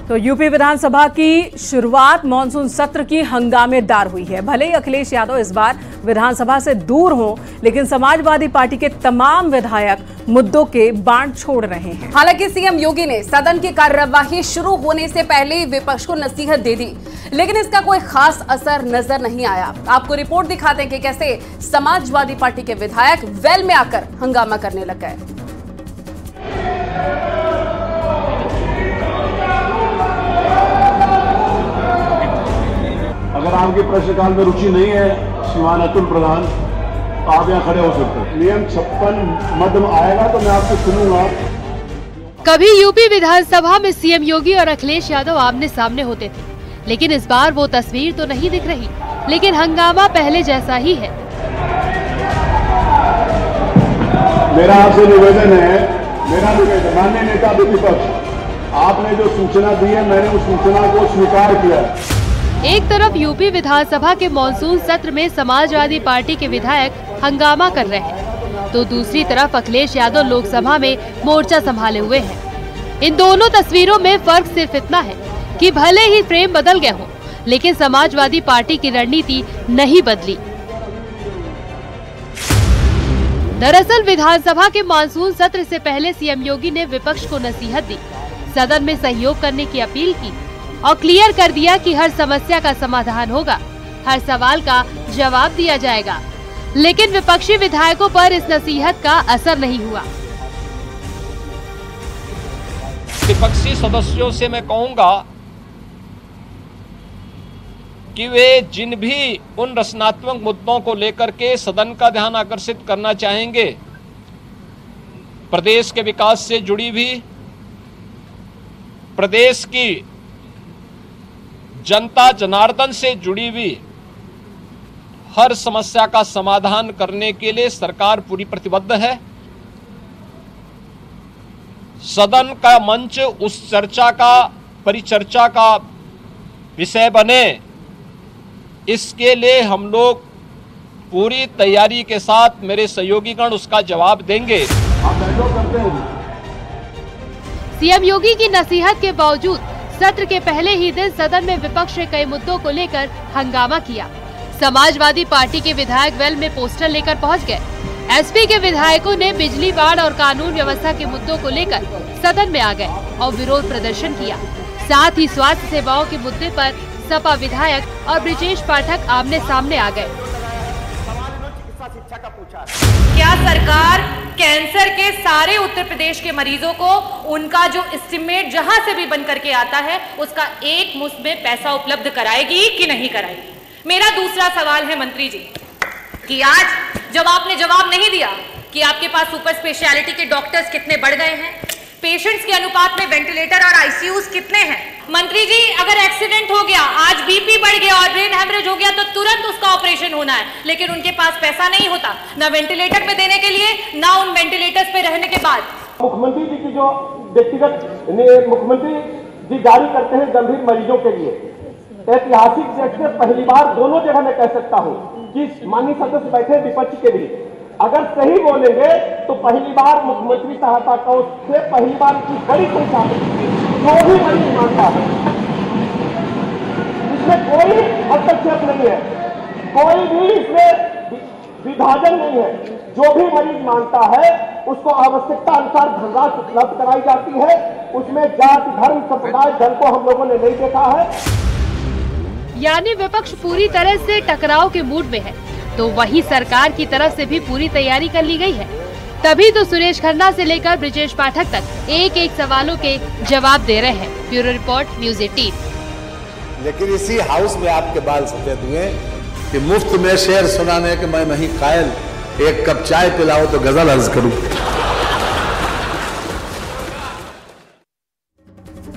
तो यूपी विधानसभा की शुरुआत मानसून सत्र की हंगामेदार हुई है। भले ही अखिलेश यादव इस बार विधानसभा से दूर हों, लेकिन समाजवादी पार्टी के तमाम विधायक मुद्दों के बांट छोड़ रहे हैं। हालांकि सीएम योगी ने सदन की कार्यवाही शुरू होने से पहले विपक्ष को नसीहत दे दी, लेकिन इसका कोई खास असर नजर नहीं आया। आपको रिपोर्ट दिखाते हैं कि कैसे समाजवादी पार्टी के विधायक वेल में आकर हंगामा करने लग गए। अगर आपके प्रश्नकाल में रुचि नहीं है श्रीमान अतुल प्रधान, तो आप यहाँ खड़े हो सकते हैं। नियम 56 मद में आएगा तो मैं आपको सुनूंगा। कभी यूपी विधानसभा में सीएम योगी और अखिलेश यादव आमने सामने होते थे, लेकिन इस बार वो तस्वीर तो नहीं दिख रही, लेकिन हंगामा पहले जैसा ही है। मेरा आपसे निवेदन है, माननीय नेता विपक्ष, आपने जो सूचना दी है, मैंने उस सूचना को स्वीकार किया। एक तरफ यूपी विधानसभा के मॉनसून सत्र में समाजवादी पार्टी के विधायक हंगामा कर रहे हैं, तो दूसरी तरफ अखिलेश यादव लोकसभा में मोर्चा संभाले हुए हैं। इन दोनों तस्वीरों में फर्क सिर्फ इतना है कि भले ही फ्रेम बदल गए हों, लेकिन समाजवादी पार्टी की रणनीति नहीं बदली। दरअसल विधानसभा के मानसून सत्र से पहले सीएम योगी ने विपक्ष को नसीहत दी, सदन में सहयोग करने की अपील की और क्लियर कर दिया कि हर समस्या का समाधान होगा, हर सवाल का जवाब दिया जाएगा। लेकिन विपक्षी विधायकों पर इस नसीहत का असर नहीं हुआ। विपक्षी सदस्यों से मैं कहूंगा कि वे जिन भी उन रचनात्मक मुद्दों को लेकर के सदन का ध्यान आकर्षित करना चाहेंगे, प्रदेश के विकास से जुड़ी भी, प्रदेश की जनता जनार्दन से जुड़ी हुई हर समस्या का समाधान करने के लिए सरकार पूरी प्रतिबद्ध है। सदन का मंच उस चर्चा का, परिचर्चा का विषय बने, इसके लिए हम लोग पूरी तैयारी के साथ, मेरे सहयोगीगण उसका जवाब देंगे। सीएम योगी की नसीहत के बावजूद सत्र के पहले ही दिन सदन में विपक्ष ने कई मुद्दों को लेकर हंगामा किया। समाजवादी पार्टी के विधायक वेल में पोस्टर लेकर पहुंच गए। एसपी के विधायकों ने बिजली, बाढ़ और कानून व्यवस्था के मुद्दों को लेकर सदन में आ गए और विरोध प्रदर्शन किया। साथ ही स्वास्थ्य सेवाओं के मुद्दे पर सपा विधायक और ब्रिजेश पाठक आमने सामने आ गए। क्या सरकार कैंसर के सारे उत्तर प्रदेश के मरीजों को उनका जो एस्टिमेट जहां से भी बन करके आता है उसका एक मुश्त में पैसा उपलब्ध कराएगी कि नहीं कराएगी? मेरा दूसरा सवाल है मंत्री जी कि आज जब आपने जवाब नहीं दिया कि आपके पास सुपर स्पेशलिटी के डॉक्टर्स कितने बढ़ गए हैं, पेशेंट्स के अनुपात में वेंटिलेटर और आईसीयूज कितने हैं। मंत्री जी, अगर एक्सीडेंट हो गया, आज बीपी बढ़ गया और ब्रेन हेमरेज हो गया तो तुरंत उसका ऑपरेशन होना है, लेकिन उनके पास पैसा नहीं होता ना वेंटिलेटर पे देने के लिए, ना उन वेंटिलेटर्स पे रहने के बाद। मुख्यमंत्री जी की जो व्यक्तिगत मुख्यमंत्री जी जारी करते हैं गंभीर मरीजों के लिए, ऐतिहासिक चेक से पहली बार दोनों जगह मैं कह सकता हूँ कि माननीय सदस्य बैठे विपक्ष के लिए, अगर सही बोलेंगे तो पहली बार मुख्यमंत्री सहायता कोष से पहली बार की बड़ी संख्या जो भी मरीज मांगता है, इसमें कोई हस्तक्षेप नहीं है, कोई भी इसमें विभाजन नहीं है। जो भी मरीज मांगता है उसको आवश्यकता अनुसार धनराशि उपलब्ध कराई जाती है। उसमें जाति, धर्म, संप्रदाय, धर्म को हम लोगों ने नहीं देखा है। यानी विपक्ष पूरी तरह से टकराव के मूड में है, तो वही सरकार की तरफ से भी पूरी तैयारी कर ली गई है। तभी तो सुरेश खन्ना से लेकर ब्रिजेश पाठक तक एक एक सवालों के जवाब दे रहे हैं। Bureau report, news 18। लेकिन इसी हाउस में आपके बाल सफेद हुए कि मुफ्त में शेर सुनाने के मैं नहीं कायल, एक कप चाय पिलाओ तो गजल अर्ज करूं।